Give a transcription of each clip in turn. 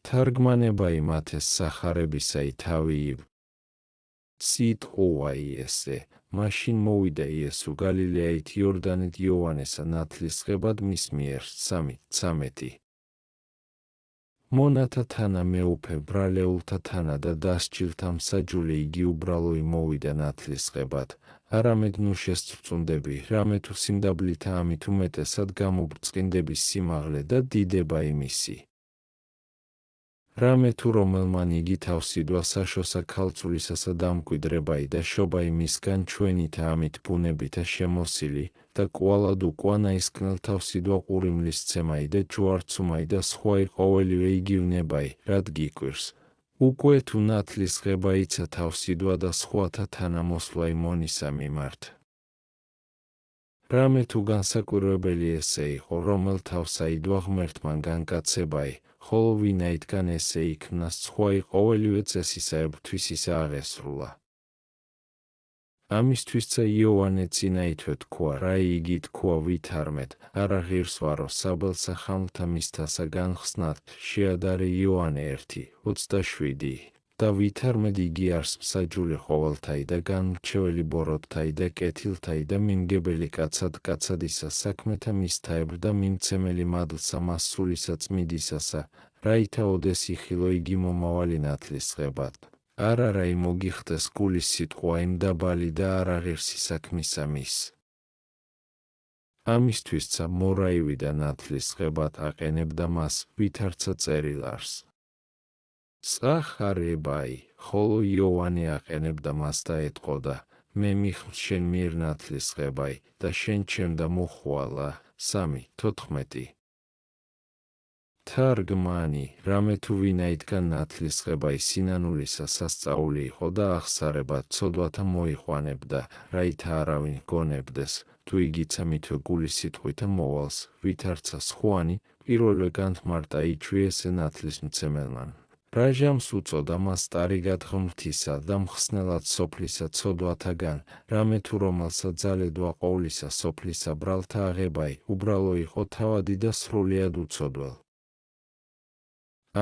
თარგმანება იმათეს სახარებისა თავი სიტყვა ესე, მაშინ მოვიდა იესო გალილეით იორდანეთ იოანესა ნათლისღებად მის მიერ 3:13. მონათა თანა მეუფე ბრალეულთა თანა და დასჯილთა მსაჯული იგი უბრალო მოვიდა ნათლისღებად, არამედ ნუ შესწრწუნდები, რამე თუ სიმდაბლითა ამით უმეტესად გამობრწყინდების სიმაღლე და დიდება იმისი. რამე თუ რომელმან იგი თავსიდვა საშოსა ქალწულისასა დამკვიდრებაი და შობაი მისგან ჩვენითა ამით ბუნებითა შემოსილი და კვალად უკუანა ისკნელ თავსიდვა ყურიმლის ცემაი და ჯვარცუმაი და სხვაი ყოველივე იგივნებაი, რად გიკვირს. უკვე თუ ნათლისღება იცა თავსიდვა და სხვათა თანამოსვლა იმონისა მიმართ. რამე თუ განსაკვირვებელი ესე იყო, რომელ თავსა იდვა ღმერთმან განკაცებაი, ხოლო ვინაიდან ესე იქნას სხვაი ყოველივე წესისაებთვის ისა აღესრულა. ამისთვისცა იოანე წინა ითვე თქვა, რა იგი თქვა ვითარმეთ, არა ღირს ვარო საბელსა ხამლთა მისთასა განხსნათ, შეადარე იოანე 1:27. და ვითარმედ იგი არს მსაჯული ყოველთაი და განმრჩეველი ბოროტთაი და კეთილთაი და მიმგებელი კაცადისა საქმეთა მისთაებრ და მიმცემელი მადლსა მასულისა წმიდისასა, რაითა ოდეს იხილო იგი მომავალი ნათლისღებად. არა რა იმოგიხდეს გულის სიტყვა იმ დაბალი და არა ღირსი საქმისა მის. ამისთვისცა მორაივიდა ნათლისღებად აყენებდა მას, ვითარცა წერილ არს. სახარებაი, ხოლო იოანე აყენებდა მას და ეტყოდა, მე მიხმ შენ მიერ ნათლისღებაი და შენ ჩემდა მოხვალა. 3:14. თარგმანი, რამე თუ ვინაიდან ნათლისღებაი სინანულისა სასწაული იყო და აღსარებად ცოდვათა მოიყვანებდა, რაითა არავინ გონებდეს, თუ იგიცა მითვე გულის სიტყვითა მოვალს, ვითარცა სხვანი, პირველვე განთმარტა იჩვიესე ნათლისმცემელმან. რაჟამს უწოდა მას სტარიგად ღმრთისა და მხსნელად სოფლისა ცოდვათაგან, რამე თუ რომელსა ძალედვა ყოვლისა სოფლისა ბრალთა აღებაი, უბრალო იყო თავადი და სრულიად უცოდველ.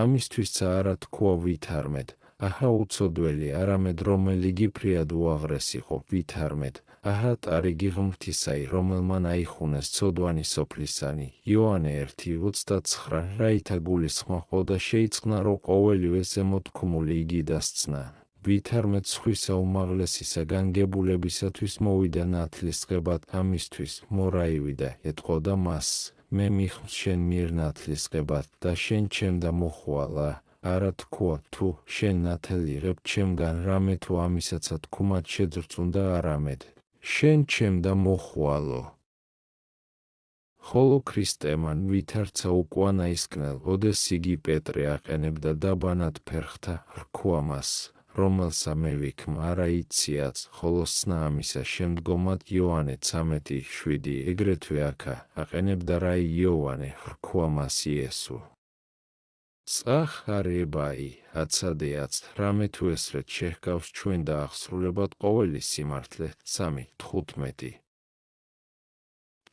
ამისთვისცა არა თქვა ვითარმედ, აჰა უცოდველი, არამედ რომელი გიფრიად უაღრეს იყო ვითარმედ, აჰა ტარიგი ღმრთისაი, რომელმან აიხუნეს ცოდვანი სოფლისანი. იოანე 1:29. რაითა გულისხმო და შეიწყნა რო ყოველივე ზემოთქმული იგი დასცნა. ვითარმედ სხვისა უმაღლესისა განგებულებისათვის მოვიდა ნათლისღებად ამისთვის, მორაივიდა, ეტყოდა მას, მე მიხმ შენ მიერ ნათლისღებად და შენ ჩემდა მოხვალა. არა თქვა, თუ შენ ნათელიღებ ჩემგან რამე თუ ამისაცა თქმად შეძრწუნდა არამედ, შენ ჩემდა მოხვალო. ხოლო ქრისტემან ვითარცა უკუანა ისკნელ, ოდეს იგი პეტრე აყენებდა დაბანად ფერხთა, რქვა მას, რომელსა მე ვიქմ არა იციაც, ხოლო სნა ამისა შემდგომად იოანე 13:7. ეგრეთვე აქა აყენებდა რა იოანე, რქვა მას იესო. სახარებაი, აცადეაც, რამე თუ ესრეთ შეჰგავს ჩვენ და აღსრულებად ყოველი სიმართლე. 3:15.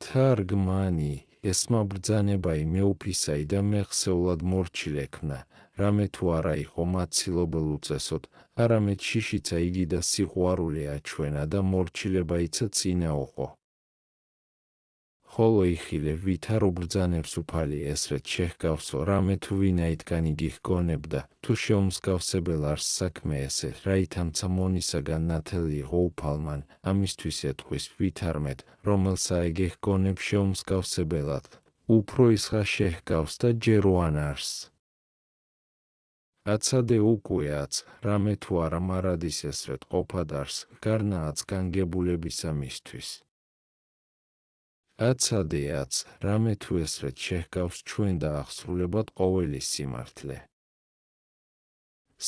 თარგმანი, ესმა ბრძანებაი მეუფისაი და მეხსეულად მორჩილექნა, რამე თუ არა იყო მაცილობელ უწესოდ, არამედ შიშიცა იგი და სიყვარული აჩვენა და მორჩილებაიცა წინა ოყო. ხოლო იხილე ვითარ უბრძანებს უფალი ესრეთ შეჰგავსო, რამე თუ ვინაიდან იგი ჰგონებდა, თუ შეუმსგავსებელ არს საქმე ესე, რაითამცა მონისაგან ნათელი იყო უფალმან, ამისთვის ეტყვის ვითარმედ, რომელსა ეგ ჰგონებ შეუმსგავსებელად, უფრო ისღა შეჰგავს და ჯეროან არს. აცადე უკუეაც, რამე თუ არა მარადის ესრეთ ყოფად არს, გარნააც განგებულებისა მისთვის. აცადეაც, რამე თუ ესრეთ შეჰგავს ჩვენ და აღსრულებად ყოველი სიმართლე.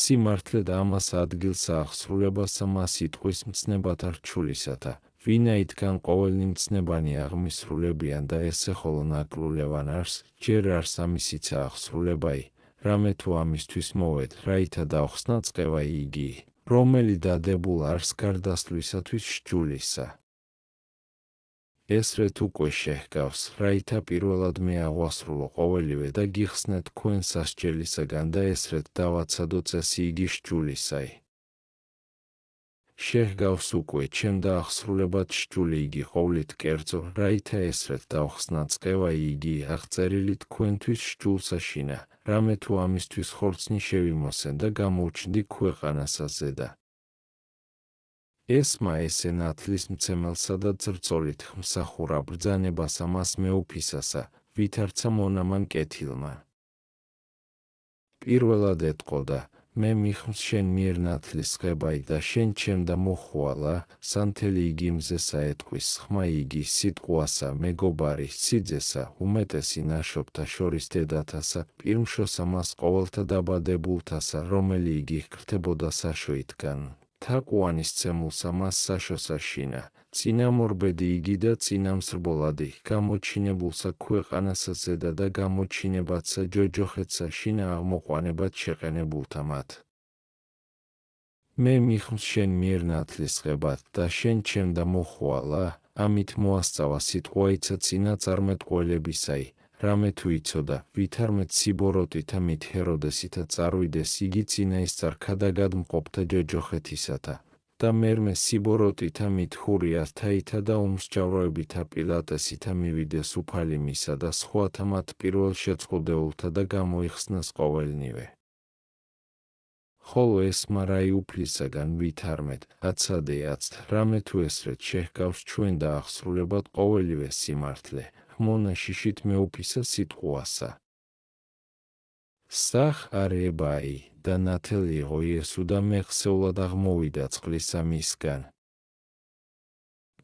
სიმართლე და ამას ადგილსა აღსრულებასა მას იტყვის მცნებათა რჩულისათა, ვინაიდან ყოველნი მცნებანი აღმისრულებიან და ესე ხოლო ნაკლულევან არს, ჯერ არს ამისიცა აღსრულებაი, რამე თუ ამისთვის მოვედ, რაითა დავხსნა წყევა იგი, რომელი დადებულ არს გარდასვლისათვის სჯულისა. ეს რეთ უკვე შეჰგავს, რაითა პირველად მე აღვასრულო ყოველივე და გიხსნე თქვენ სასჯელისაგან და ეს რეთ დავაცადო წესი იგი სჯულისაი. შეჰგავს უკვე ჩემ დაახსრულებად სჯული იგი ყოვლით კერძო, რაითა ეს რეთ დავხსნა წყევაი იგი აღწერილი თქვენთვის სჯულსაშინა, რამე თუ ამისთვის ხორცნი შევიმოსენ და გამოუჩნდი ქვეყანასა ზედა. ესმა ესე ნათლისმცემელსა და ძრწოლით ხმსახურა ბრძანებას ამას მეუფისასა, ვითარცა მონამან კეთილმა. პირველად ეტყოდა, მე მიხმს შენ მიერ ნათლისღებაი და შენ ჩემ და მოხვალა, სანთელი იგი მზესა ეტყვის ხმა იგი სიტყვასა მეგობარი სიძესა უმეტესი ნაშობთა შორის დედათასა, პირმშოსა მას ყოველთა დაბადებულთასა, რომელი იგი ჰქრთებოდა საშოითგან. თაყვანის ცემულსა მას საშოსა შინა, წინამორბედი იგი და წინამსრბოლადი, გამოჩინებულსა ქვეყანასა ზედა და გამოჩინებათსა ჯოჯოხეთსა შინა აღმოყვანებად შეყენებულთა მათ. მე მიხმს შენ მიერ ნათლისღებად და შენ ჩემ და მოხვალა, ამით მოასწავა სიტყვაიცა წინა წარმეტყველებისაი, რამე თუ იცოდა, ვითარმეთ სიბოროტითა მით ჰეროდესითა წარვიდეს იგი წინაისწარ ქადაგადმყოფთა ჯოჯოხეთისათა, და მერმე სიბოროტითა მით ჰურიათაითა და უმსჯავროებითა პილატესითა მივიდეს უფალი მისა და სხვათა მათ პირველ შეწყვილდეულთა და გამოიხსნას ყოველნივე. ხოლო ესმა რაი უფლისაგან ვითარმეთ, აცადეაც, რამე თუ ესრეთ შეჰგავს ჩვენ დაახსრულებად ყოველივე სიმართლე, ჰმონა შიშით მეუფისა სიტყვასა. სახ არებაი და ნათელი იყო იესუ და მეხსეულად აღმოვიდა წყლისა მისგან.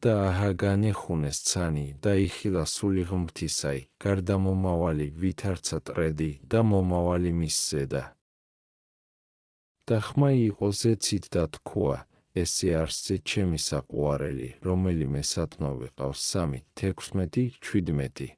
და აჰაგან ეხუნეს ცანი და იხილა სული ღმრთისაი, გარდამომავალი ვითარცა ტრედი და მომავალი მის ზედა. და ხმა იყო ზეცით და თქვა, ესე არსზე ჩემი საყვარელი, რომელიმე სათნოვი ყავს 3, 16, 17.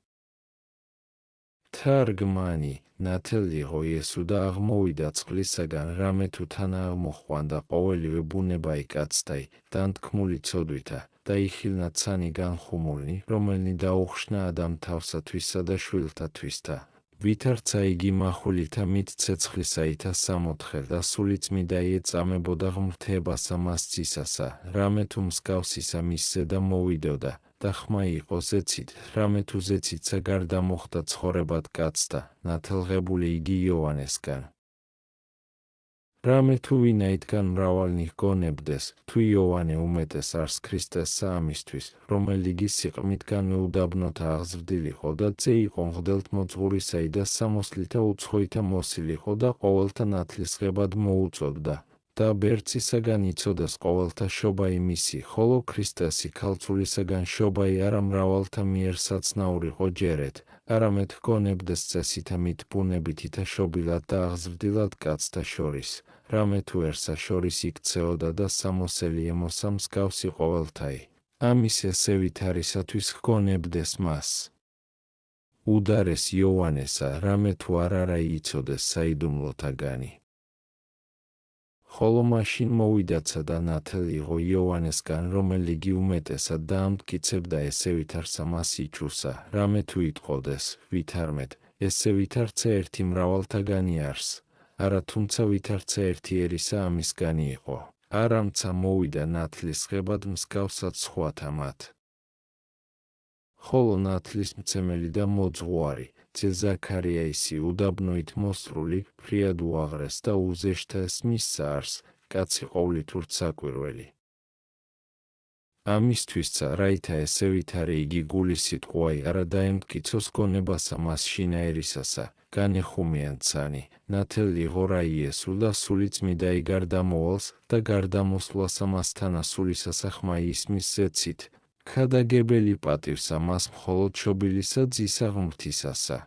თარგმანი, ნათელი იყო იესუ და აღმოვიდა წყლისაგან, რამე თუ თანა აღმოხვანდა ყოველივე ბუნებაი კაცთაი, დანთქმული ცოდვითა, და იხილნა ცანი განხუმულნი, რომელნი დაუხშნა ადამ თავსათვისა და შვილთათვისთა. ვითარცა იგი მახვილითა მით ცეცხლისაითა 64 და სულიწმიდა ეწამებოდა ღმრთებასა მას ცისასა, რამე თუ მსგავსისა მის ზედა მოვიდოდა, და ხმა იყო ზეცით, რამე თუ ზეციცა გარდა მოხდა ცხოვრებად კაცთა, ნათელღებული იგი იოანესგან. რამე თუ ვინაიდან მრავალნი ჰგონებდეს, თუ იოანე უმეტეს არს ქრისტესა ამისთვის, რომელი იგი სიყრმითგან უდაბნოთა აღზრდილიყო და წე იყო მღვდელთ მოძღვრისაი და სამოსლითა უცხოითა მოსილიყო და ყოველთა ნათლისღებად მოუწოდდა. და ბერცისაგან იცოდეს ყოველთა შობაი მისი, ხოლო ქრისტესი ქალწულისაგან შობაი არა მრავალთა მიერ საცნაურიყო ჯერეთ, არამედ ჰგონებდეს წესითა მით ბუნებითითა შობილად და აღზრდილად კაცთა შორის, რამე თუ ერსა შორის იქცეოდა და სამოსელი ემოსა მსგავსი ყოველთაი, ამის ესე ვითარისათვის ჰგონებდეს მას. უდარეს იოანესა, რამე თუ არ არა იცოდეს საიდუმლოთაგანი. ხოლო მაშინ მოვიდაცა და ნათელი იყო იოანესგან, რომელი იგი უმეტესად დაამტკიცებდა ესე ვითარცა მას იჩუსა, რამე თუ იტყოდეს, ვითარმეთ, ესე ვითარცა ერთი მრავალთაგანი არს, არა თუმცა ვითარცა ერთი ერისა ამისგანი იყო, არამცა მოვიდა ნათლისღებად მსგავსად სხვათა მათ. ხოლო ნათლისმცემელი და მოძღვარი, ძე ზაქარიაისი უდაბნოით მოსრული, ფრიად უაღრეს და უზეშთა მისცა არს, კაცი ყოვლით ურთსაკვირველი. ამისთვისცა, რაითა ესე ვითარე იგი გულის სიტყვაი არა დაემტკიცოს გონებასა მას შინაერისასა, განეხუმიან ცანი, ნათელი იყო რა იესუ და სულიწმიდაი გარდამოვალს და გარდამოსვლასა მასთანა სულისასა ხმა ისმის ზეცით, ქადაგებელი პატივსა მას მხოლოდ შობილისა ძისა ღმრთისასა.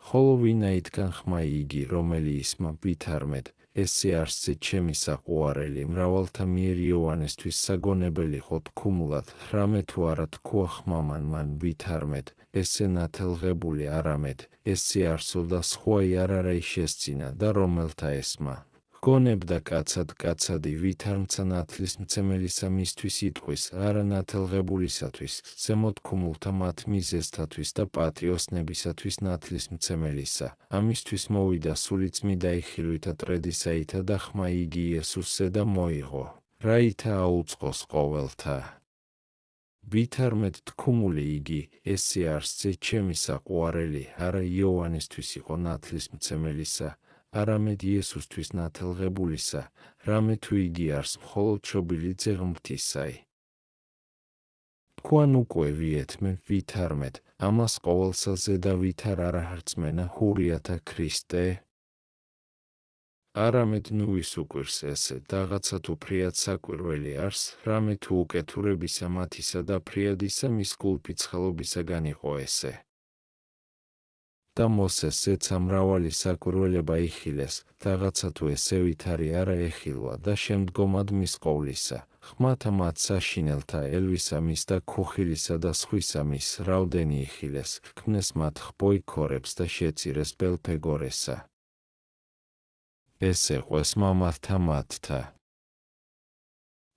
ხოლო ვინაიდან ხმა იგი, რომელი ისმა ვითარმეთ, ესე არსზე ჩემი საყვარელი, მრავალთა მიერ იოანესთვის საგონებელი ხო თქმულად, რამე თუ არა თქვა ხმამან მან ვითარმეთ, ესე ნათელღებული არამედ, ესე არსო და სხვაი არ არა შეესწინა და რომელთა ესმა, გონებდა კაცადი ვითარმცა ნათლისმცემელისა მისთვის იტყვის, არა ნათელღებულისათვის, ზემოთქმულთა მათ მიზეზთათვის და პატიოსნებისათვის ნათლისმცემელისა. ამისთვის მოვიდა სულიწმიდა იხილვითა ტრედისაითა და ხმა იგი იესუსზე და მოიღო, რაითა აუწყოს ყოველთა. ვითარმეთ თქმული იგი, ესე არსზე ჩემი საყვარელი, არა იოანესთვის იყო ნათლისმცემელისა, არამედ იესუსთვის ნათელღებულისა, რამე თუ იგი არს მხოლოდ შობილი ღმრთისაი. თქვენ უკვე ვიეთმე ვითარმეთ, ამას ყოველსა ზედა ვითარ არა ჰრწმენა ჰურიათა ქრისტე. არამედ ნუ ის უკვირს ესე, რაღაცა თუ ფრიად საკვირველი არს, რამე თუ უკეთურებისა მათისა და ფრიადისა მის გულფიცხელობისაგან იყო ესე. და მოსეს ზეცა მრავალი საკვირველება იხილეს, რაღაცა თუ ესე ვითარი არა ეხილვა და შემდგომად მის ყოვლისა, ხმათა მათ საშინელთა ელვისა მის და ქუხილისა და სხვისა მის რაოდენი იხილეს, ქმნეს მათ ხბოი ქორებს და შეწირეს ბელფეგორესა. ესე ყვეს მამათა მათთა.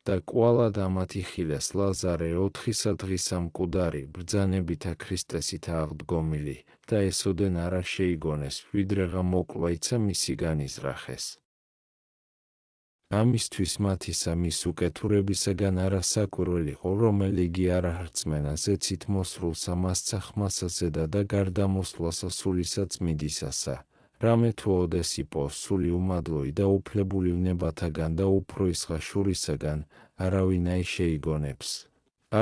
და კვალად ამათ იხილეს ლაზარე 4 დღისა მკვდარი ბრძანებითა ქრისტესითა აღდგომილი და ესოდენ არა შეიგონეს, ვიდრეღა მოკლვაიცა მისი განიზრახეს. ამისთვის მათისა მის უკეთურებისაგან არა საკვირველიყო, რომელიგი არა ჰრწმენა ზეცით მოსრულსა მასცა ხმასა ზედა და გარდამოსვლასა სულისა წმიდისასა. რამე თუ ოდესიპო სული უმადლოი და უფლებული ვნებათაგან და უფროისღა შურისაგან, არავინაი შეიგონებს.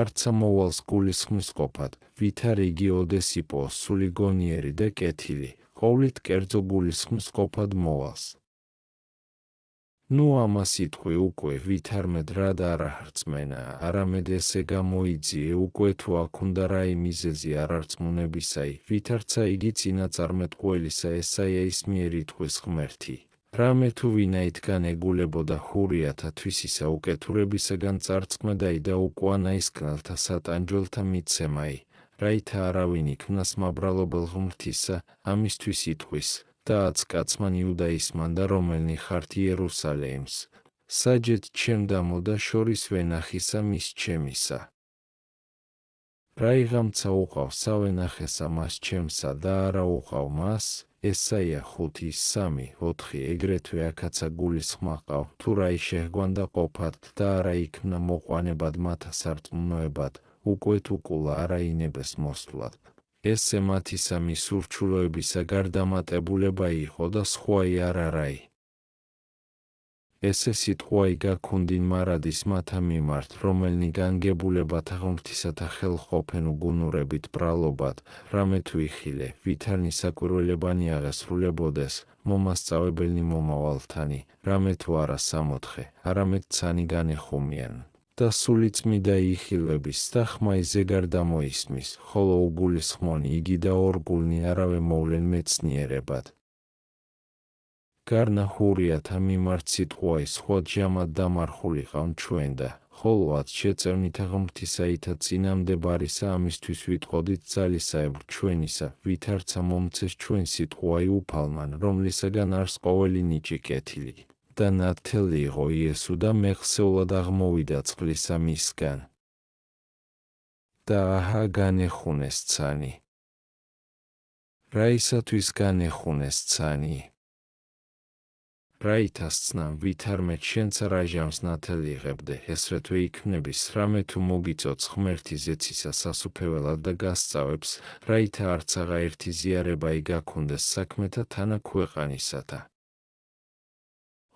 არცა მოვალს გულისხმისყოფად, ვითარ იგი ოდესიპო სული გონიერი და კეთილი, ყოვლით კერძო გულისხმისყოფად მოვალს. ნუ ამას იტყვი უკვე ვითარმედ რა და არა ჰრწმენა, არამედ ესე გამოიძიე უკვე თუ აქ უნდა რაი მიზეზი არარწმუნებისაი, ვითარცა იგი წინაწარმეტყველისა ესაიაის მიერ იტყვის ღმერთი. რამე თუ ვინაითგან ეგულებოდა ჰურიათა თვისისა უკეთურებისაგან წარწმედაი და უკუანაისკნელთა სატანჯველთა მიცემაი, რაითა არავინ იქნას მაბრალობელ ღმრთისა, ამისთვის იტყვის. და აცკაცმან იუდაისმან და რომელნი ხართ იერუსალეიმს, საჯეთ ჩემ დამოდა შორის ვენახისა მის ჩემისა. რაიღამცა უყავს სავენახესა მას ჩემსა და არა უყავ მას, ესაია 5:3-4 ეგრეთვე აქაცა გულისხმა ყავ, თუ რაი შეჰგვანდა ყოფათ და არა იქნა მოყვანებად მათა სარწმუნოებად, უკვე თუ კულა არა ინებეს მოსვლად. ესე მათისა მის ურჩულოებისა გარდამატებულება იყო და სხვაი არა რაი. ესე სიტყვაი გაქუნდინ მარადის მათა მიმართ, რომელნი განგებულებათა ღმრთისათა ხელყოფენ უგუნურებით ბრალობად, რამე თუ იხილე, ვითარნი საკვირველებანი აღესრულებოდეს, მომასწავებელნი მომავალთანი, რამე თუ არა სამოთხე, არამედ ცანი განეხუმიან. და სულიწმიდა იხილვების და ხმაი ზეგარ დამოისმის, ხოლო უგულისხმონი იგი და ორგულნი არავე მოვლენ მეცნიერებად. გარნა ჰურიათა მიმართ სიტყვაი სხვა ჯამად დამარხულიყავ ჩვენ და, ხოლო ათ შეწევნითა ღმრთისაითა წინამდებარისა ამისთვის ვიტყოდით ძალისაებრ ჩვენისა, ვითარცა მომცეს ჩვენ სიტყვაი უფალმან, რომლისაგან არს ყოველი ნიჭი კეთილი. და ნათელი იყო იესო და მეხსეულად აღმოვიდა წყლისა მისგან. და აჰა განეხუნეს ცანი. რაისათვის განეხუნეს ცანი? რაითას ცნამ ვითარმეთ შენც რაჟამს ნათელი იღებდე, ესრეთვე იქმნების, რამე თუ მოგიწოც ღმერთი ზეცისა სასუფეველად და გასწავებს, რაითა არც აღაერთი ზიარებაი გაქონდეს საქმეთა თანა ქვეყანისათა.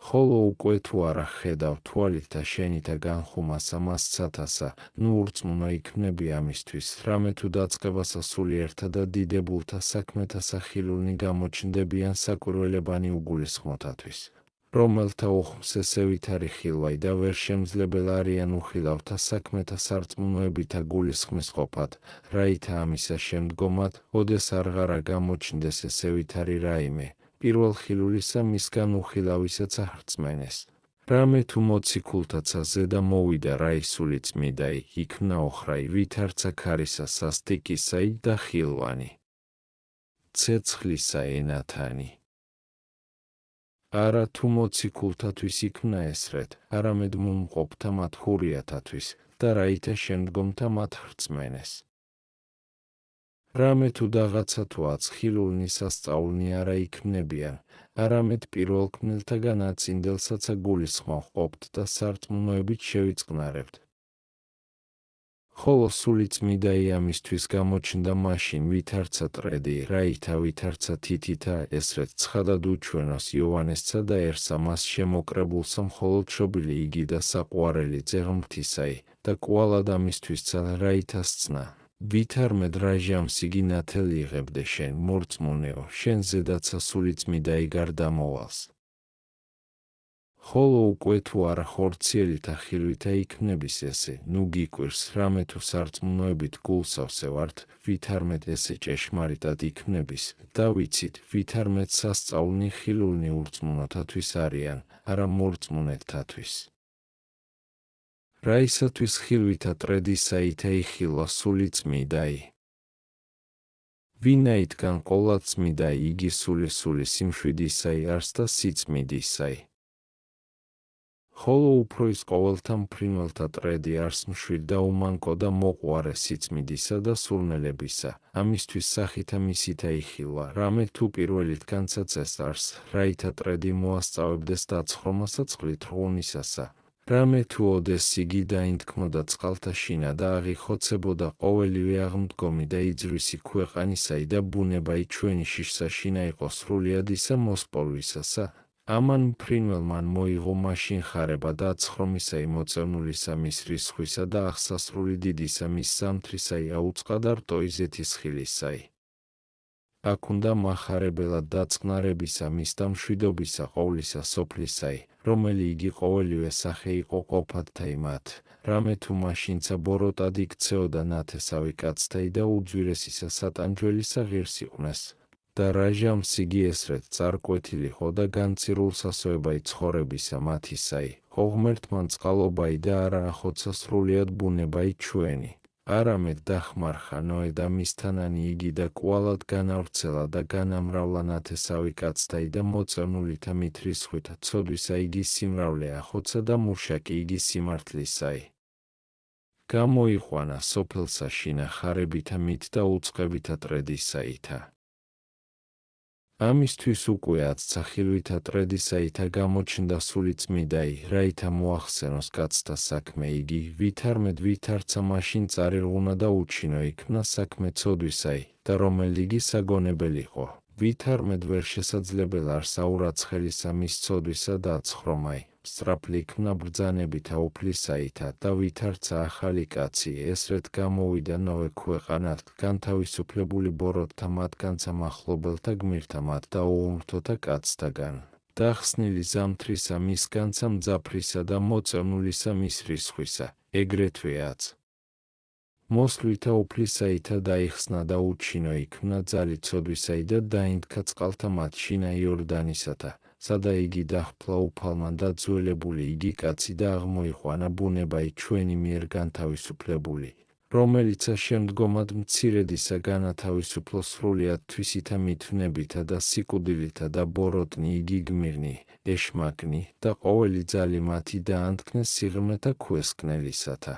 ხოლო უკვე თუ არა ხედავ თვალითა შენითა განხუმასა მასცათასა, ნუ ურწმუნო იქნები ამისთვის, რამე თუ დაწყებასა სულიერთა და დიდებულთა საქმეთა სახილულნი გამოჩნდებიან საკვირველებანი უგულისხმოთათვის, რომელთა უხმს ესე ვითარი ხილვაი და ვერ შემძლebel არიან უხილავთა საქმეთა სარწმუნოებითა გულისხმისყოფად, რაითა ამისა შემდგომად, ოდეს არღარა გამოჩნდეს ესე ვითარი რაიმე, პირველ ხილულისა მისგან უხილავისაც აჰრწმენეს. რამე თუ მოციქულთაცა ზედა მოვიდა რაი სულიწმიდაი, იქნა ოხრაი ვითარცა ქარისა სასტიკისაი და ხილვანი. ცეცხლისა ენათანი. არა თუ მოციქულთათვის იქმნა ესრეთ, არამედ მუმყოფთა მათ ჰურიათათვის და რაითა შემდგომთა მათ ხრწმენეს. რამე თუ რაღაცა თუ აცხილულნი სასწაულნი არა იქმნებიან, არამედ პირველქმნელთაგან აწინდელსაცა გულისხმობ ყოფთ და სარწმუნოებით შევიწყნარებთ. ხოლო სულიწმიდა ამისთვის გამოჩნდა მაშინ ვითარცა ტრედი, რაითა ვითარცა თითითა ესრეთ ცხადად უჩვენოს იოანესსა დაერსა მას შემოკრებულსა მხოლოდ შობილი იგი და საყვარელი ძეღმრთისაი და კვალად ამისთვისცა რაითა სცნა. ვითარმედ რაჟამს იგი ნათელი იღებდე შენ მორწმუნეო, შენ ზედაცა სულიწმიდა გარდამოვალს. ხოლო უკვე თუ არა ხორციელითა ხილვითა იქნების ესე, ნუ გიკვირს, რამე თუ სარწმუნოებით გულსავსე ვართ, ვითარმედ ესე ჭეშმარიტად იქნების, და ვიცით, ვითარმედ სასწაულნი ხილულნი ურწმუნოთათვის არიან, არა მორწმუნეთთათვის. რაისათვის ხილვითა ტრედისაითა იხილვა სულიწმიდაი. ვინაითგან ყოლა წმიდაი იგი სული სიმშვიდისაი არს და სიწმიდისაი. ხოლო უფრო ის ყოველთა მფრინველთა ტრედი არს მშვიდ და უმანკო და მოყვარე სიწმიდისა და სურნელებისა, ამისთვის სახითა მისითა იხილვა, რამე თუ პირველითგანცაც ეს არს, რაითა ტრედი მოასწავებდეს დაცხრომასა წყლით რღუნისასა. რამე თუ ოდეს იგი დაინთქმოდა წყალთა შინა და აღიხოცებოდა ყოველივე აღმდგომი და იძვისი ქვეყანისაი და ბუნებაი ჩვენი შიშსაშინა იყო სრულიად ისა მოსპოვისასა. ამან მფრინველმან მოიღო მაშინ ხარება და აცხრომისაი მოწევნულისა მის რისხვისა და აღსასრული დიდისა მის სამთრისაი აუწყა და რტოიზეთის ხილისაი. აქ უნდა მახარებელად დაწყნარებისა მის და მშვიდობისა ყოვლისა სოფლისაი, რომელი იგი ყოველივე სახე იყო ყოფადთა იმათ, რამე თუ მაშინცა ბოროტად იქცეოდა ნათესავი კაცთაი და უძვირესისა სატანჯველისა ღირს იყვნეს. და რაჟამს იგი ესრეთ წარკვეთილიყო და განცირულ-სასოებაი ცხოვრებისა მათისაი, ღმერთმან წყალობაი და არა ახოცა სრულიად ბუნებაი ჩვენი. არამედ დახმარხა ნოე და მისთანანი იგი და კვალად განავრცელა და განამრავლა ნათესავი კაცთაი და მოწევნულითა მით რისხვითა ცოდვისა იგი სიმრავლე ახოცა და მუშაკი იგი სიმართლისაი. გამოიყვანა სოფელსა შინა ხარებითა მით და უწყებითა ტრედისაითა. ამისთვის უკვე აცცა ხილვითა ტრედისაითა გამოჩნდა სულიწმიდაი, რაითა მოახსენოს კაცთა საქმე იგი, ვითარმედ ვითარცა მაშინ წარირღუნა და უჩინო იქნა საქმე ცოდვისაი, და რომელი იგი საგონებელიყო, ვითარმედ ვერ შესაძლებელ არს აურაცხელისა მის ცოდვისა და აცხრომაი, სწრაფლი იქნა ბრძანებითა უფლისაითა და ვითარცა ახალი კაცი, ესრეთ გამოვიდა ნოვე ქვეყანად, განთავისუფლებული ბოროტთა მათგანცა მახლობელთა გმირთა მათ და უღმრთოთა კაცთაგან, დახსნილი ზამთრისა მისგანცა მძაფრისა და მოწევნულისა მის რისხვისა, ეგრეთვეაც. მოსვლითა უფლისაითა დაიხსნა და უჩინო იქნა ძალი ცოდვისაი და დაინთქა წყალთა მათ შინა იორდანისათა, სადა იგი დაჰფლა უფალმან და ძველებული იგი კაცი და აღმოიყვანა ბუნებაი ჩვენი მიერ განთავისუფლებული, რომელიცა შემდგომად მცირედისა განათავისუფლო სრულიად თვისითა მითვნებითა და სიკვდილითა და ბოროტნი იგი გმირნი, ეშმაკნი და ყოველი ძალი მათი დაანთქნეს სიღრმეთა ქვესკნელისათა.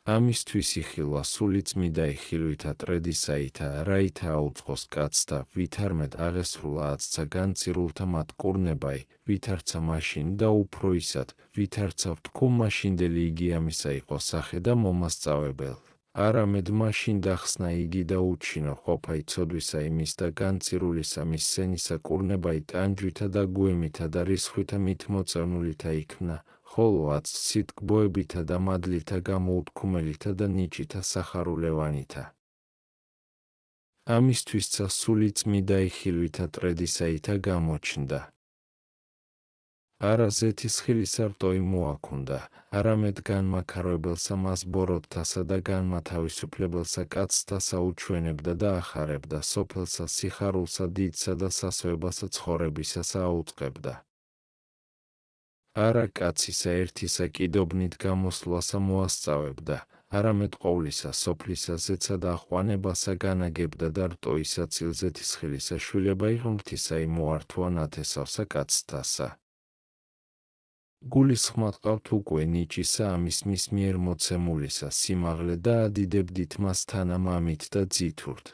ამისთვის იხილვა სულიწმიდაი ხილვითა ტრედისაითა, რაითა აუწყოს კაცთა, ვითარმედ აღესრულა აცცა განცირულთა მათ კურნებაი, ვითარცა მაშინ და უფრო ისად, ვითარცა ვთქო მაშინდელი იგი ამისა იყო სახე და მომასწავებელ. არამედ მაშინ დახსნა იგი და უჩინო ყოფაი ცოდვისა იმის და განცირულისა მის სენისა კურნებაი ტანჯვითა და გვემითა და რისხვითა მით მოწევნულითა იქნა, ხოლო აცცით გბოებითა და მადლითა გამოუთქმელითა და ნიჭითა სახარულევანითა. ამისთვისცა სულიწმიდაი ხილვითა ტრედისაითა გამოჩნდა. არა ზეთისხილისა რტოი მოაქუნდა, არამედ განმაქარებელსა მას ბოროტთასა და განმათავისუფლებელსა კაცთასა უჩვენებდა და ახარებდა სოფელსა სიხარულსა დიდსა და სასოებასა ცხოვრებისასა აუწყებდა. არა კაცისა ერთისა კიდობნით გამოსვლასა მოასწავებდა, არამედ ყოვლისა სოფლისა ზეცა და აყვანებასა განაგებდა და რტოისა წილზეთის ხილისა შვილება იღმრთისა იმოართვა ნათესავსა კაცთასა. გულისხმობ ყავთ უკვე ნიჭისა ამის მის მიერ მოცემულისა სიმაღლე და ადიდებდით მას თანამამით და ძითურთ.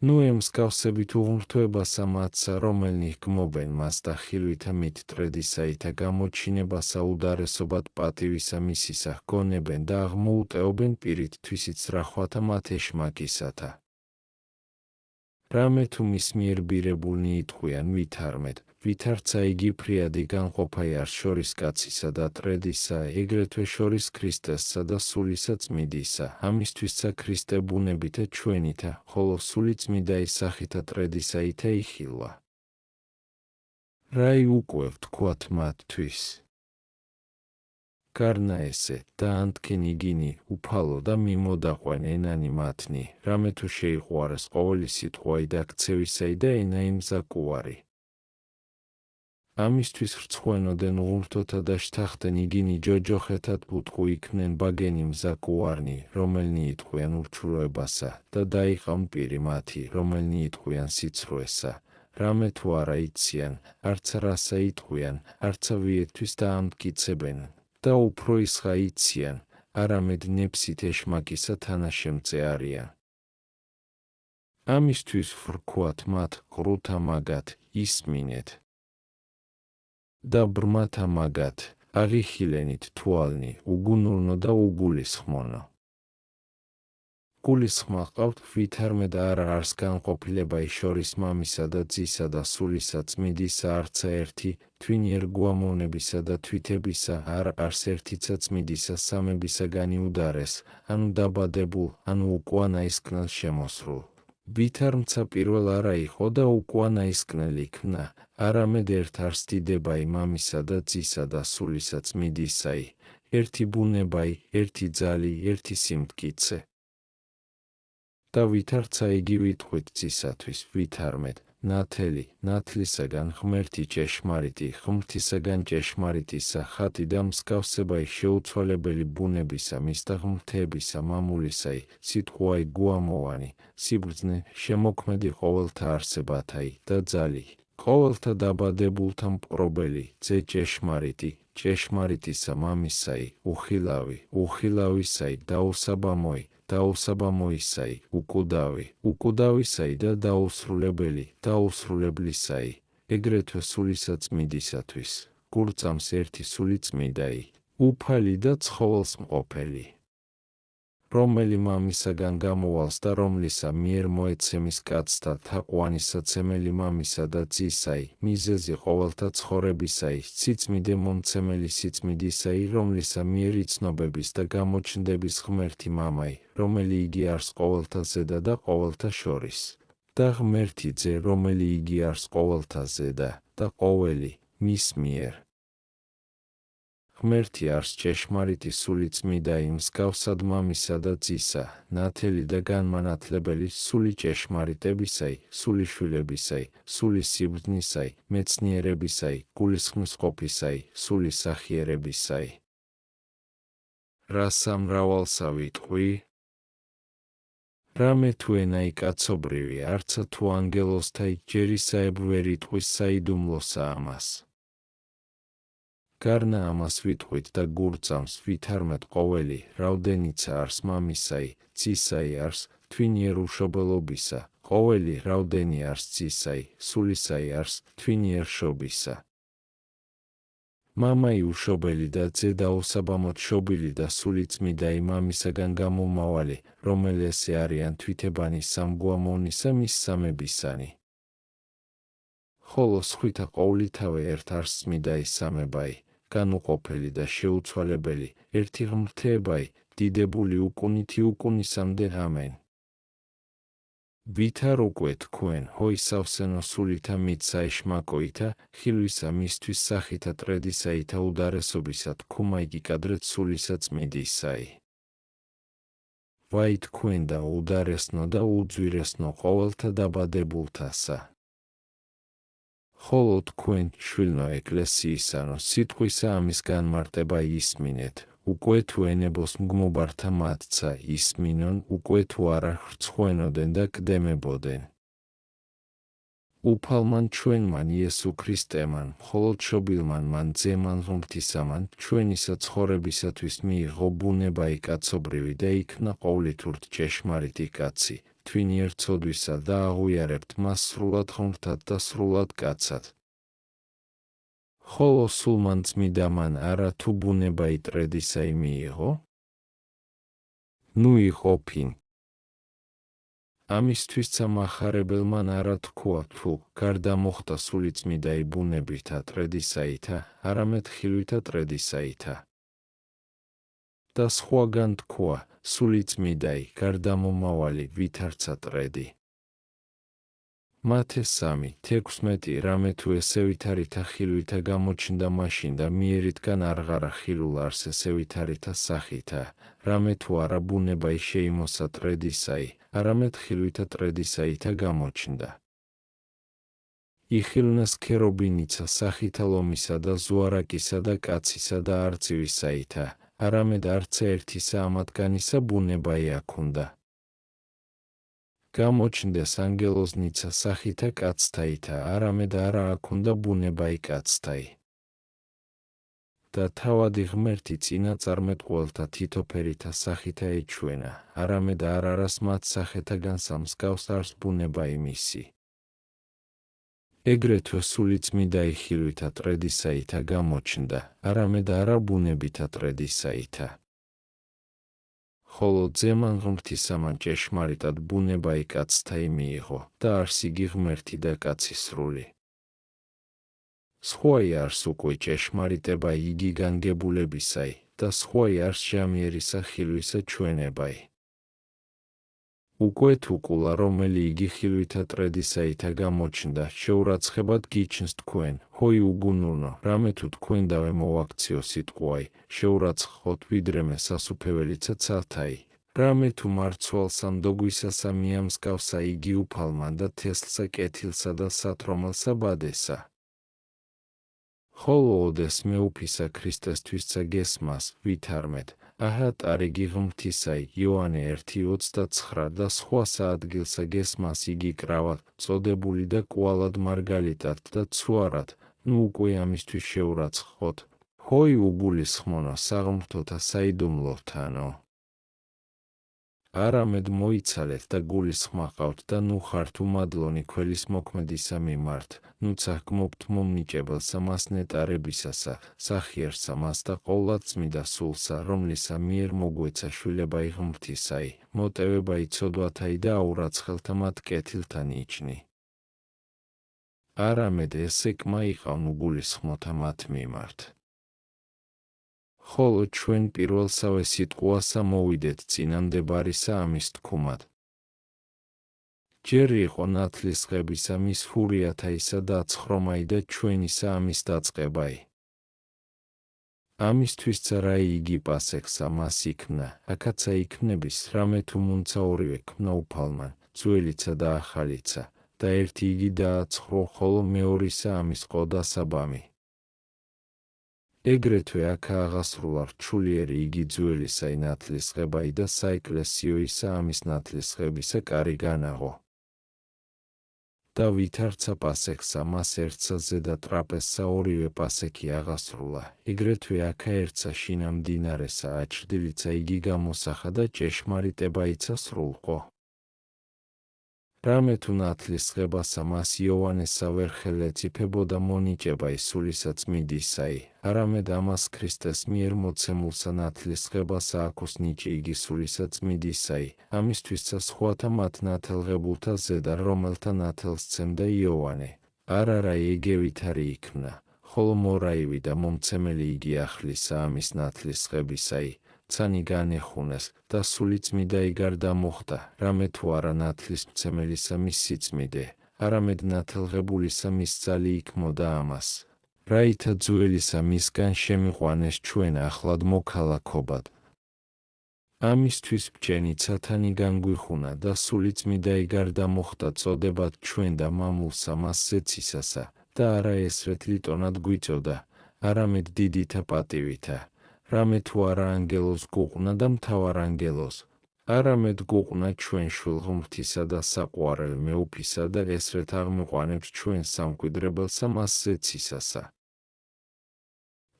ნუ ემსგავსებით უღმრთოებასა მათსა, რომელნი ჰგმობენ მას და ხილვითა მით ტრედისაითა გამოჩინებასა უდარესობად პატივისა მისისა ჰგონებენ და აღმოუტეობენ პირით თვისიც რახვათა მათ ეშმაკისათა. რამე თუ მის მიერ ბირებულნი იტყვიან ვითარმეთ, ვითარცა იგი ფრიადი განყოფა არს შორის კაცისა და ტრედისა, ეგრეთვე შორის ქრისტესსა და სულისა წმიდისა, ამისთვისცა ქრისტე ბუნებითა ჩვენითა, ხოლო სული წმიდაის სახითა ტრედისაითა იხილვა. რაი უკვე ვთქვათ მათთვის. გარნა ესე და ანთქენ იგინი, უფალო და მიმოდაყვენ ენანი მათნი, რამე თუ შეიყვარეს ყოველი სიტყვაი და ქცევისაი და ენა იმზაკუარი. ამისთვის ხრცხვენოდენ უღმრთოთა და შთახდენ იგინი ჯოჯოხეთად ბუტყუ იქნენ ბაგენი მზაკუარნი, რომელნი იტყვიან ურჩულოებასა და დაიყავ პირი მათი, რომელნი იტყვიან სიცრუესა. რამე თუ არა იციან, არც რასა იტყვიან, არცა ვიერთვის და ამტკიცებენ. და უფრო ისხა იციან, არამედ ნეფსით ეშმაკისა თანაშემწე არიან. ამისთვის ვრქვათ მათ ყრუთა მაგათ, ისმინეთ. და ბრმათა მაგათ, აღიხილენით თვალნი, უგუნურნო და უგულისხმონო. გულისხმა ყავთ ვითარმე და არა არს განყოფილება შორის მამისა და ძისა და სულისა წმიდისა არცა ერთი, თვინიერ გვამოვნებისა და თვითებისა არ არს ერთიცა წმიდისა სამებისაგანი უდარეს, ანუ დაბადებულ, ანუ უკუანაისკნელ შემოსრულ. ვითარმცა პირველ არა იყო და უკუანაისკნელ იქნა, არამედ ერთ არს დიდებაი მამისა და ძისა და სულისა წმიდისაი, ერთი ბუნებაი, ერთი ძალი, ერთი სიმტკიცე. და ვითარცა იგი ვიტყვით ძისათვის, ვითარმეთ, ნათელი, ნათლისაგან ღმერთი ჭეშმარიტი, ღმრთისაგან ჭეშმარიტისა, ხატი და მსგავსებაი შეუცვალებელი ბუნებისა, მის და ღმრთებისა, მამულისაი, სიტყვაი გუამოვანი, სიბრძნე, შემოქმედი ყოველთა არსებათაი და ძალი, ყოველთა დაბადებულთა მპყრობელი, ძე ჭეშმარიტი, ჭეშმარიტისა მამისაი, უხილავი, უხილავისაი, დაუსაბამოი, დაუსაბამოისაი, უკუდავი, უკუდავისაი და დაუსრულებელი, დაუსრულებლისაი, ეგრეთვე სულისა წმიდისათვის, გურწამს ერთი სული წმიდაი, უფალი და ცხოველს მყოფელი. რომელი მამისაგან გამოვალს და რომლისა მიერ მოეცემის კაცთა თაყვანისაცემელი მამისა და ძისაი, მიზეზი ყოველთა ცხოვრებისაი, სიწმიდე მომცემელი სიწმიდისაი, რომლისა მიერ იცნობების და გამოჩნდების ღმერთი მამაი, რომელი იგი არს ყოველთა ზედა და ყოველთა შორის. და ღმერთი ძე, რომელი იგი არს ყოველთა ზედა და ყოველი მის მიერ. ღმერთი არს ჭეშმარიტი სული წმიდაი მსგავსად მამისა და ძისა, ნათელი და განმანათლებელი სული ჭეშმარიტებისაი, სული შვილებისაი, სული სიბრძნისაი, მეცნიერებისაი, გულისხმის ყოფისაი, სული სახიერებისაი. რა სამრავალსა ვიტყვი? რამე თუ ენაი კაცობრივი, არცა თუ ანგელოსთა ჯერისაებ ვერ იტყვის საიდუმლოსა ამას. გარნა ამას ვიტყვით და გურწამს ვითარმეთ ყოველი, რაოდენიცა არს მამისაი, ძისაი არს, თვინიერ უშობელობისა, ყოველი რაოდენი არს ძისაი, სულისაი არს, თვინიერ შობისა. მამაი უშობელი და ძე დაუსაბამოდ შობილი და სული წმიდაი მამისაგან გამომავალი, რომელი ესე არიან თვითებანი სამგვამოვნისა მის სამებისანი. ხოლო სხვითა ყოვლითავე ერთ არს წმიდაი სამებაი, განუყოფელი და შეუცვალებელი, ერთი ღმრთებაი, დიდებული უკუნითი უკუნისამდე ამენ. ვითარ უკვე თქვენ, ჰოისავსენო სულითა მიცა ეშმაკოითა, ხილვისა მისთვის სახითა ტრედისაითა უდარესობისა თქუმა იგი კადრეთ სულისა წმიდისაი. ვაი თქვენ და უდარესნო და უძვირესნო ყოველთა დაბადებულთასა. ხოლო თქვენ, შვილნო ეკლესიისანო, სიტყვისა ამის განმარტება ისმინეთ, უკვე თუ ენებოს მგმობართა მათცა ისმინონ, უკვე თუ არა ხრცხვენოდენ და კდებებოდენ. უფალმან ჩვენმან იესო ქრისტემან, მხოლოდ შობილმან მან ძემან ღმრთისამან, ჩვენისა ცხოვრებისათვის მიიღო ბუნებაი კაცობრივი და იქნა ყოვლითურთ ჭეშმარიტი კაცი, თვინიერ ცოდვისა და აღუიარებთ მას სრულად ღმრთად და სრულად კაცად. ხოლო სულ მან წმიდა მან არა თუ ბუნებაი ტრედისაი მიიღო? ნუ იყოფინ. ამისთვისცა მახარებელმან არა თქვა თუ გარდა მოხდა სულიწმიდაი ბუნებითა ტრედისაითა, არამედ ხილვითა ტრედისაითა. და სხვაგან თქვა სულიწმიდაი გარდამომავალი ვითარცა ტრედი. მათე 3:16 რამე თუ ესე ვითარითა ხილვითა გამოჩნდა მაშინ და მიერიდან არღარა ხილულ არს ესე ვითარითა სახითა, რამე თუ არა ბუნებაი შეიმოსა ტრედისაი, არამედ ხილვითა ტრედისაითა გამოჩნდა. იხილნას ქერობინიცა სახითა ლომისა და ზუარაკისა და კაცისა და არწივისაითა, არამედ არც ერთისა ამათგანისა ბუნებაი აქუნდა. გამოჩნდეს ანგელოზნიცა სახითა კაცთაითა, არამედ არა აქუნდა ბუნებაი კაცთაი. და თავადი ღმერთი წინაწარმეტყველთა თითოფერითა სახითა ეჩვენა, არამედ არ არას მათ სახეთაგან სამსგავს არს ბუნებაი მისი. ეგრეთვე სულიწმიდაი ხილვითა ტრედისაითა გამოჩნდა, არამედ არა ბუნებითა ტრედისაითა. ხოლო ძემან ღმრთისამან ჭეშმარიტად ბუნებაი კაცთაი მიიღო და არს იგი ღმერთი და კაცი სრული. სხვაი არს უკვე ჭეშმარიტება იგი განგებულებისაი და სხვაი არს ჟამიერისა ხილვისა ჩვენებაი. უკვე თუ კულა რომელი იგი ხილვითა ტრედისაითა გამოჩნდა, შეურაცხებად გიჩნს თქვენ, ჰოი უგუნურნო, რამე თუ თქვენ დავე მოვაქციო სიტყვაი, შეურაცხოთ ვიდრემე სასუფეველიცა ცალთაი. რამე თუ მარცვალსა მდოგვისასა მიამსგავსა იგი უფალმან და თესლსა კეთილსა და სათრომელსა ბადესა. ხოლო ოდეს მეუფისა ქრისტესთვისცა გესმას, ვითარმეთ, აჰა ტარიგი ღმრთისაი, იოანე 1:29 და სხვა საადგილსა გესმას იგი კრავად, წოდებული და კვალად მარგალიტად და ცუარად, ნუ უკვე ამისთვის შეურაცხოთ, ჰოი უგულისხმონო საღმრთოთა საიდუმლოთანო. არამედ მოიცალეთ და გულისხმაყავთ და ნუ ხართ უმადლონი ქველის მოქმედისა მიმართ, ნუცა ჰგმობთ მომნიჭებელსა მას ნეტარებისასა, სახიერსა მას და ყოვლად წმიდა სულსა, რომლისა მიერ მოგვეცა შვილებაი ღმრთისაი, მოტევებაი ცოდვათაი და აურაცხელთა მათ კეთილთა ნიჭნი. არამედ ესე კმა იყავნ უგულისხმოთა მათ მიმართ. ხოლო ჩვენ პირველსავე სიტყვასა მოვიდეთ წინამდებარისა ამის თქმად. ჯერ იყო ნათლისღებისა მის ჰურიათაისა დაცხრომაი და ჩვენისა ამის დაწყებაი. ამისთვისცა რა იგი პასექსა მას იქნა, აქაცა იქნების, რამე თუ მუნცა ორივე ქმნა უფალმან, ძველიცა და ახალიცა, და ერთი იგი დააცხრო, ხოლო მეორისა ამის ყო დასაბამი. ეგრეთვე აქა აღასრულა რჩულიერი იგი ძველისაი ნათლისღებაი და საეკლესიოისა ამის ნათლისღებისა კარი განაღო. და ვითარცა პასექსა მას ერთსა ზედა ტრაპეზსა ორივე პასექი აღასრულა, ეგრეთვე აქა ერთსა შინა მდინარესა აჩრდილიცა იგი გამოსახა და ჭეშმარიტებაიცა სრულყო. რამე თუ ნათლისღებასა მას იოანესა ვერ ხელეწიფებოდა მონიჭებაი სულისა წმიდისაი, არამედ ამას ქრისტეს მიერ მოცემულსა ნათლისღებასა აქოს ნიჭი იგი სულისა წმიდისაი, ამისთვისცა სხვათა მათ ნათელღებულთა ზედა რომელთა ნათელს სცემდა იოანე, არა ეგევითარი იქნა, ხოლო მორაივი და მომცემელი იგი ახლისა ამის ნათლისღებისაი, ცანი განეხუნეს და სულიწმიდაი გარდა მოხდა, რამე თუ არა ნათლისმცემელისა მის სიწმიდე, არამედ ნათელღებულისა მის ძალი იქმოდა ამას. რაითა ძველისა მისგან შემიყვანეს ჩვენ ახლად მოქალაქობად. ამისთვის ბჯენი ცათანი განგვიხუნა და სულიწმიდაი გარდა მოხდა წოდებად ჩვენ და მამულსა მას ზეცისასა და არა ესრეთ ლიტონად გვიწოდა, არამედ დიდითა პატივითა. რამე თუ არა ანგელოზს გუყნა და მთავარ ანგელოზს, არამედ გუყნა ჩვენ შვილ ღმრთისა და საყვარელ მეუფისა და ესრეთ აღმიყვანებს ჩვენს სამკვიდრებელსა მასზე ცისასა.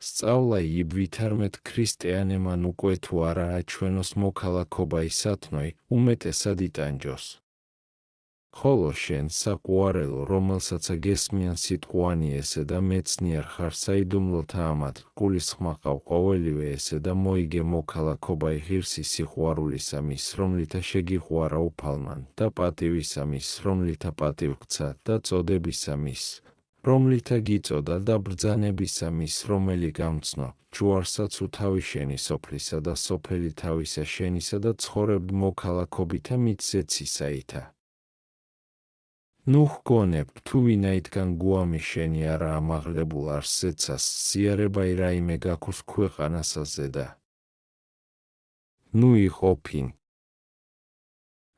სწავლა იბვითარმეთ ქრისტიანემან უკვე თუ არაა ჩვენოს მოქალაქობა ისათნოი, უმეტესად იტანჯოს. ხოლო შენ საყვარელო, რომელსაც გესმიან სიტყვანი ესე და მეცნიერ ხარ საიდუმლოთა ამათ, გულისხმაყავ ყოველივე ესე და მოიგე მოქალაქობა ღირსი სიყვარულისა მის, რომლითა შეგიყვარა უფალმან და პატივისა მის, რომლითა პატივქცა და წოდებისა მის, რომლითა გიწოდა და ბრძანებისა მის, რომელი გამცნო, ჯუარსაც უთავი შენი სოფლისა და სოფელი თავისა შენისა და ცხოვრებდ მოქალაქობითა მითზე ცისაითა. ნუ ჰგონებ, თუ ვინაიდან გვამი შენი არა ამაღლებულ არსეცას, სიარებაი რაიმე გაქოს ქვეყანასაზე და ნუ იყოფინ.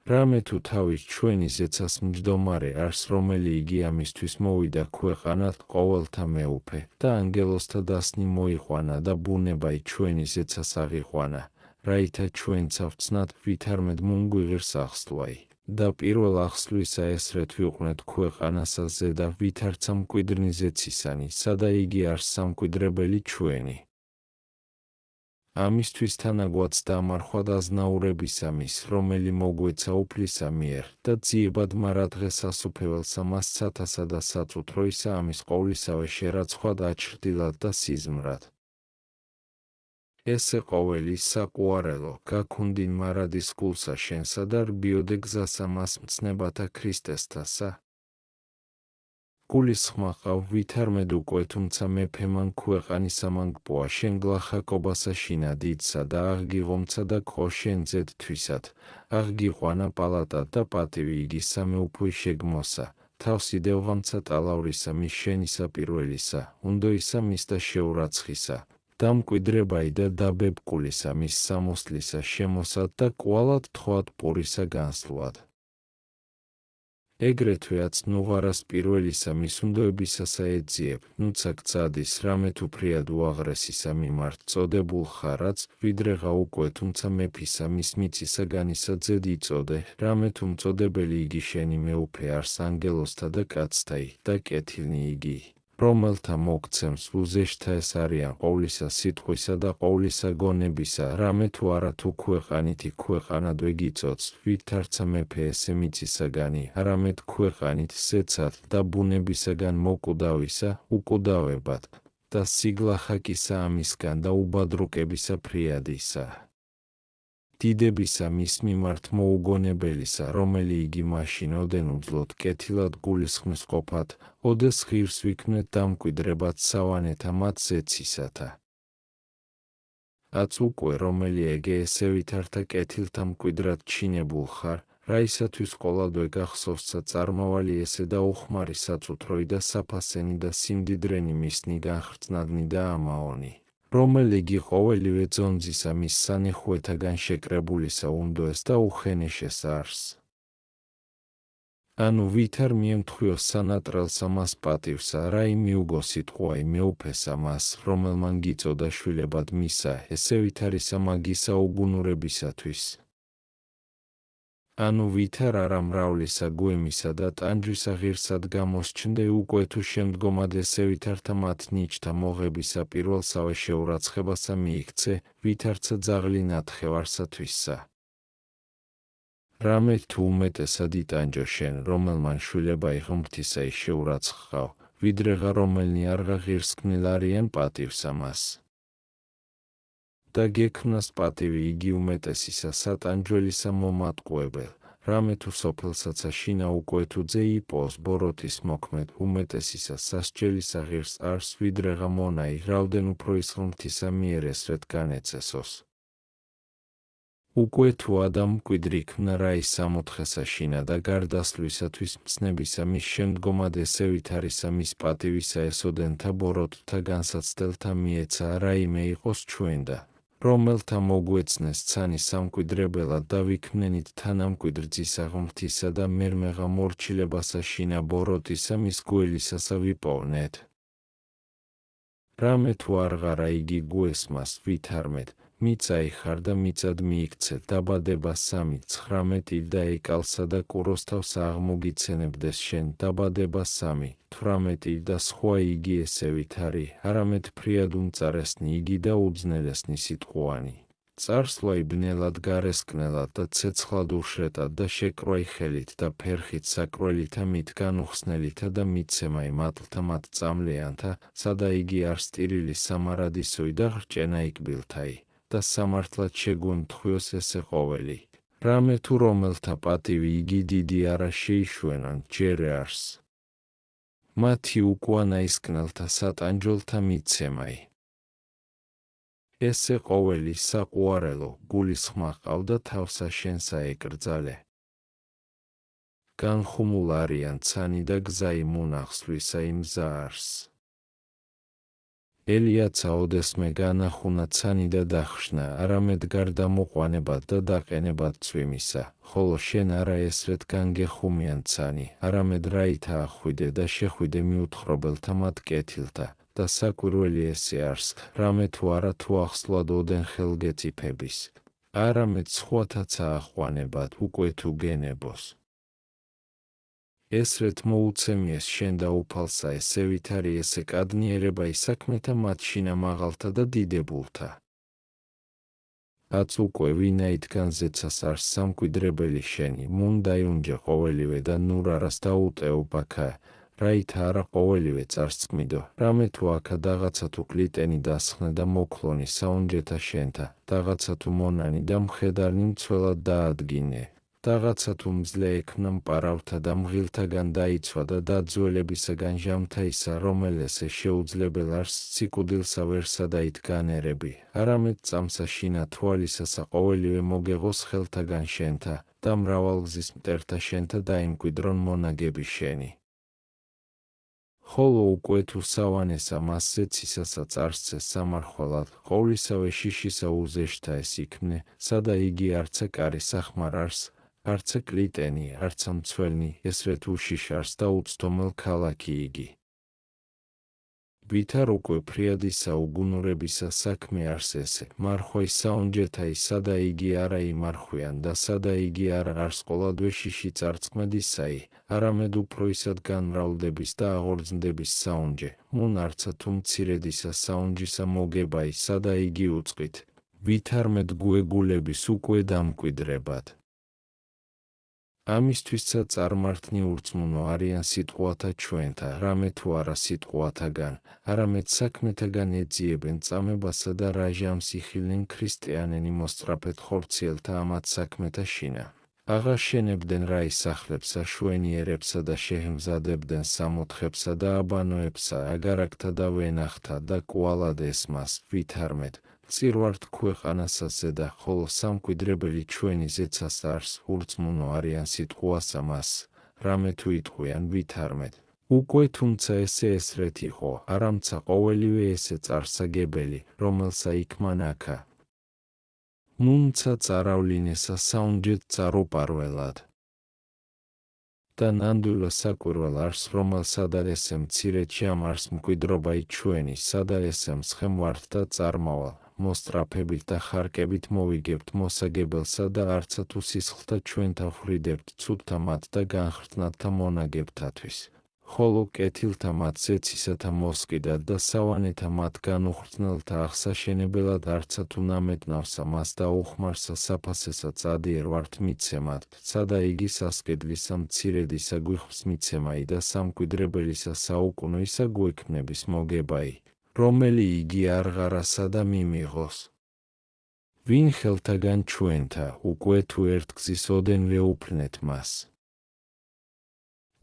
რამე თუ თავის ჩვენი ზეცას მჯდომარე არს, რომელი იგი ამისთვის მოვიდა ქვეყანად ყოველთა მეუფე და ანგელოზთა დასნი მოიყვანა და ბუნებაი ჩვენი ზეცას აღიყვანა, რაითა ჩვენც ავცნად ვითარმედ მუნგვიღირს ახსლვაი. და პირველ ახსლვისა ესრეთ ვიყვნეთ ქვეყანასაზე და ვითარცა მკვიდრნი ზეცისანი, სადა იგი არს სამკვიდრებელი ჩვენი. ამისთვის თანაგვაც დამარხვა დაზნაურებისა მის, რომელი მოგვეცა უფლისა მიერ და ძიებად მარა დღეს ასუფეველსა მას ცათასა და საწუთროისა ამის ყოვლისავე შერაცხვა დაჩრდილად და სიზმრად. ესე ყოველი საყვარელო, გაქუნდინ მარადის გულსა შენსა და რბიოდე გზასა მას მცნებათა ქრისტესთასა. გულისხმაყავ ვითარმედ უკვე, თუმცა მეფემან ქვეყანისა მანგპოა შენ გლახაკობასა შინა დიდსა და აღგიღომცა და ყო შენ ძედ თვისად, აღგიყვანა პალატა და პატივი იგი სამეუფოი შეგმოსა, თავს იდევღამცა ტალავრისა მის შენისა პირველისა, უნდოისა მის და შეურაცხისა, დამკვიდრებაი და დაბებკულისა მის სამოსლისა შემოსად და კვალად თხოვად პურისა განსვლად. ეგრეთვეაც ნუღარას პირველისა მის უნდოებისასა ეძიებ, ნუცა გწადის, რამე თუ ფრიად უაღრესისა მიმართ წოდებულ ხარ, რაც ვიდრეღა უკვე, თუმცა მეფისა მის მიწისაგანისა ძედ იწოდე, რამე თუ მწოდებელი იგი შენი მეუფე არს ანგელოზთა და კაცთაი და კეთილნი იგი, რომელთა მოგცემს უზეშთა ეს არიან ყოვლისა სიტყვისა და ყოვლისა გონებისა, რამე თუ არა თუ ქვეყანითი ქვეყანად ვეგიწოდს, ვითარცა მეფე ესე მიწისაგანი, არამედ ქვეყანით სეცად და ბუნებისაგან მოკუდავისა, უკუდავებად და სიგლახაკისა ამისგან და უბადრუკებისა ფრიადისა. დიდებისა მის მიმართ მოუგონებელისა, რომელი იგი მაშინ ოდენ უძლოდ კეთილად გულისხმის ყოფად, ოდეს ღირს ვიქმნეთ დამკვიდრებად სავანეთა მათ ზეცისათა. აც უკვე, რომელი ეგე ესე ვითართა კეთილთა მკვიდრად ჩინებულ ხარ, რაისათვის ყოლადვე გახსოვსა წარმავალი ესე და უხმარი საწუთროი და საფასენი და სიმდიდრენი მისნი განხრწნადნი და ამაონი. რომელი იგი ყოველივე ძონძისა მის სანეხვეთაგან შეკრებულისა უნდოეს და უხენეშეს არს. ანუ ვითარ მიემთხვიოს სანატრელსა მას პატივსა, რაი მიუგო სიტყვაი მეუფესა მას, რომელმან გიწოდა შვილებად მისა, ესე ვითარისა მაგისა უგუნურებისათვის. ანუ ვითარ არა მრავლისა გვემისა და ტანჯვისა ღირსად გამოსჩნდე უკვე თუ შემდგომად ესე ვითართა მათ ნიჭთა მოღებისა პირველსავე შეურაცხებასა მიიქცე, ვითარცა ძაღლი ნათხევარსათვისსა. რამე თუ უმეტესად იტანჯო შენ, რომელმან შვილებაი ღმრთისა შეურაცხყავ, ვიდრეღა რომელნი არღა ღირსქმნილ არიან პატივსა მას. და გექმნას პატივი იგი უმეტესისა სატანჯველისა მომატყუებელ, რამე თუ სოფელსაცა შინა უკვე თუ ძე იპოვს ბოროტის მოქმედ უმეტესისა სასჯელისა ღირს არს, ვიდრეღა მონაი რავდენ უფრო ის ღმრთისა მიერ ესრეთ განეცესოს. უკვე თუ ადამ მკვიდრი იქნა რაის სამოთხესა შინა და გარდასვლისათვის მცნებისა მის შემდგომად ესე ვითარისა მის პატივისა ესოდენთა ბოროტთა განსაცდელთა მიეცა რაიმე იყოს ჩვენ და რომელთა მოგვეცნეს ცანი სამკვიდრებელად და ვიქმნენით თანამკვიდრ ძისა ღმრთისა და მერმეღა მორჩილებასა შინა ბოროტისა მის გველისასა ვიპოვნეთ. რამე თუ არღარა იგი გუესმას ვითარმეთ, მიწა იხარ და მიწად მიიქცეთ დაბადება 3, 19 ილდა ეკალსა და კუროსთავს აღმოგიცენებდეს შენ დაბადება 3, 18 ილდა სხვა იგი ესე ვითარი, არამედ ფრიად უმწარესნი იგი და უძნელესნი სიტყვანი. წარსვლა იბნელად გარესკნელად და ცეცხლად უშრეტად და შეკრვაი ხელით და ფერხით საკრველითა მითგან უხსნელითა და მიცემაი მატლთა მათ წამლიანთა, სადა იგი არ სტირილი სამარადისოი და ხრჭენა იკბილთაი, და სამართლად შეგვემთხვიოს ესე ყოველი. რამე თუ რომელთა პატივი იგი დიდი არა შეიშვენან ჯერ არს. მათი უკუანაისკნელთა სატანჯოლთა მიცემაი. ესე ყოველი საყვარელო გულისხმა ყავდა თავსა შენსა ეკრძალე. განხუმულ არიან ცანი და გზა იმუნახსვლისა იმ გზა არს. ელიაცა ოდესმე განახუნა ცანი და დახშნა, არამედ გარდამოყვანებად და დაყენებად წვიმისა, ხოლო შენ არა ესრეთ განგეხუმიან ცანი, არამედ რაითა ახვიდე და შეხვიდე მიუთხრობელთა მათ კეთილთა. და საკვირველი ესე არს, რამე თუ არა თუ ახსლად ოდენ ხელგეწიფების, არამედ სხვათაც აახვანებად უკვე თუ გენებოს. ესრეთ მოუცემიეს შენ და უფალსა ესე ვითარი ესე კადნიერება ისაქმეთა მათ შინამაღალთა და დიდებულთა. აც უკვე ვინაითგან ზეცას არს სამკვიდრებელი შენი, მუნ დაიუნჯე ყოველივე და ნურ არას დაუტეო ბაქა, რაითა არა ყოველივე წარსწმიდო, რამე თუ აქა დაღაცა თუ კლიტენი დასხნე და მოქლონი საუნჯეთა შენთა, დაღაცა თუ მონანი და მხედარნი მცველად დაადგინე, დაღაცა თუ მძლე ექმნა მპარავთა და მღილთაგან დაიცვა და დაძველებისაგან ჟამთაისა, რომელესე შეუძლებელ არს ციკუდილსა ვერსა დაითგანერები, არამედ წამსა შინა თვალისასა ყოველივე მოგეღოს ხელთაგან შენთა და მრავალგზის მტერთა შენთა დაიმკვიდრონ მონაგები შენი. ხოლო უკვე თუ სავანესა მასზე ცისასა წარსცე სამარხვალად, ყოვლისავე შიშისა უზეშთა ეს იქმნე, სადა იგი არცა კარი სახმარ არს, არცა კლიტენი, არცა მცველნი, ესრეთ უშიშ არს და უცდომელ ქალაქი იგი. ვითარ უკვე ფრიადისა უგუნურებისა საქმე არს ესე, მარხვაი საუნჯეთაი სადა იგი არა იმარხვიან და სადა იგი არა არს ყოლადვე შიში წარწმედისაი, არამედ უფრო ისად განმრავლდების და აღორძნდების საუნჯე, მუნ არცა თუ მცირედისა საუნჯისა მოგებაი, სადა იგი უწყით, ვითარმედ გუეგულების უკვე დამკვიდრებად. ამისთვისა წარმართნი ურწმუნო არიან სიტყვათა ჩვენთა, რამე თუ არა სიტყვათაგან, არამედ საქმეთაგან ეძიებენ წამებასა და რაჟამს იხილნენ ქრისტიანენი მოსწრაფეთ ხორციელთა ამათ საქმეთა შინა. აღარ შენებდნენ რა ისახლებსა შვენიერებსა და შეჰმზადებდნენ სამოთხებსა და აბანოებსა, აგარაკთა და ვენახთა და კვალად ესმას, ვითარმეთ. წირვართ ქვეყანასაზე და ხოლო სამკვიდრებელი ჩვენი ზეცას არს, ურწმუნო არიან სიტყვასა მას, რამე თუ იტყვიან ვითარმეთ. უკვე თუმცა ესე ესრეთ იყო, არამცა ყოველივე ესე წარსაგებელი, რომელსა იქმან აქა. მუნცა წაავლინესა საუნჯეთ წარუპარველად. და ნამდვილა საკვირვალ არს, რომელსადა ესე მცირედში ამ არს მკვიდრობა ჩვენი, სადა ესე მსხემვართ და წარმავალ, მოსწრაფებით და ხარკებით მოვიგებთ მოსაგებელსა და არცა თუ სისხლთა ჩვენთა ვრიდებთ ცუდთა მათ და განხრთნათთა მონაგებთათვის. ხოლო კეთილთა მათ ზეცისათა მოსყიდად და სავანეთა მათ განუხრწნელთა აღსაშენებელად არცა თუ ნამეტნავსა მას და უხმარსა საფასესა წადიერ ვართ მიცემად, სადა იგი სასკედლისა მცირედისა გვიხმს მიცემაი და სამკვიდრებელისა საუკუნოისა გვექმნების მოგებაი, რომელი იგი არღარასა და მიმიღოს. ვინ ხელთაგან ჩვენთა, უკვე თუ ერთგზის ოდენვე უფლნეთ მას.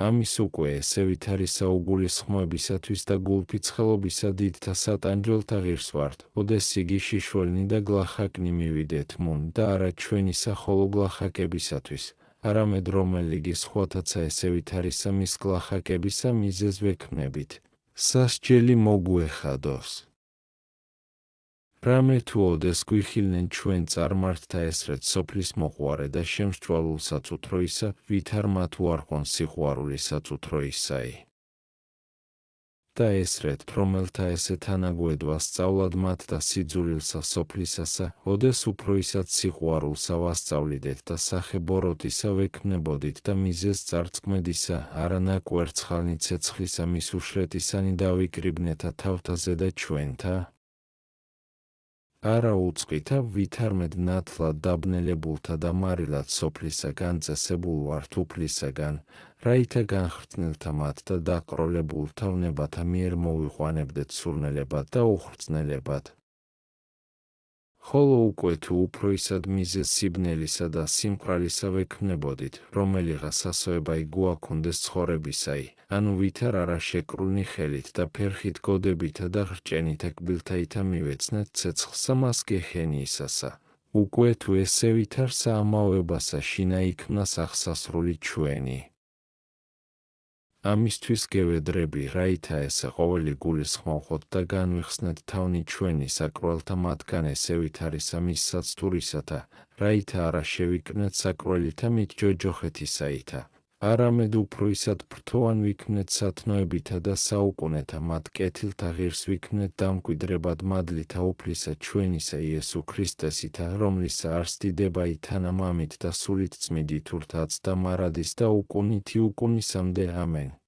ამის უკვე ესე ვითარი საუგულისხმოებისათვის და გულფიცხელობისა დიდთა სატანჯველთა ღირს ვართ, ოდეს იგი შიშველნი და გლახაკნი მივიდეთ მუნ და არა ჩვენისა ხოლო გლახაკებისათვის, არამედ რომელიგი სხვათაცა ესე ვითარისა მის გლახაკებისა მიზეზ ვექმნებით, სასჯელი მოგუეხადოს. რამე თუ ოდეს გვიხილნენ ჩვენ წარმართთა ესრეთ სოფლის მოყვარე და შემსჭვალულ საწუთროისა, ვითარ მათ უარყონ სიყვარული საწუთროისაი. და ესრეთ, რომელთა ესე თანაგვედვა სწავლად მათ და სიძულილსა სოფლისასა, ოდეს უფრო ისად სიყვარულსა ვასწავლიდეთ და სახებოროთ ისა ვექმნებოდით და მიზეზ წარწმედისა, არანაკ ვერცხალნი ცეცხლისა მის უშრეტისანი დავიკრიბნეთა თავთაზე და ჩვენთა. არა უწყითა ვითარმედ ნათლად დაბნელებულთა და მარილად სოფლისაგან წესებულ ვართ უფლისაგან, რაითა განხრწნილთა მათ და დაყროლებულთა ვნებათა მიერ მოვიყვანებდეთ სურნელებად და უხრწნელებად. ხოლო უკვე თუ უფრო ისად მიზეზ სიბნელისა და სიმყრალისა ვექმნებოდით, რომელიღა სასოებაი გვაქონდეს ცხოვრებისაი, ანუ ვითარ არა შეკრულნი ხელით და ფერხით გოდებითა და ხრჭენითა კბილთაითა მივეცნეთ ცეცხლსა მას გეხენიისასა. უკვე თუ ესე ვითარ საამავებასა შინა იქმნას აღსასრული ჩვენი. ამისთვის გევედრები, რაითა ესე ყოველი გულისხმოვხოთ და განვიხსნეთ თავნი ჩვენი საკრველთა მათგან ესე ვითარისა მის საცთურისათა, რაითა არა შევიკვნეთ საკრველითა მით ჯოჯოხეთისაითა, არამედ უფრო ისად ფრთოვან ვიქმნეთ სათნოებითა და საუკუნეთა მათ კეთილთა ღირს ვიქმნეთ დამკვიდრებად მადლითა უფლისა ჩვენისა იესო ქრისტესითა, რომლისა არს დიდებაი თანამამით და სულით წმიდით ურთაც და მარადის და უკუნითი უკუნისამდე ამენ.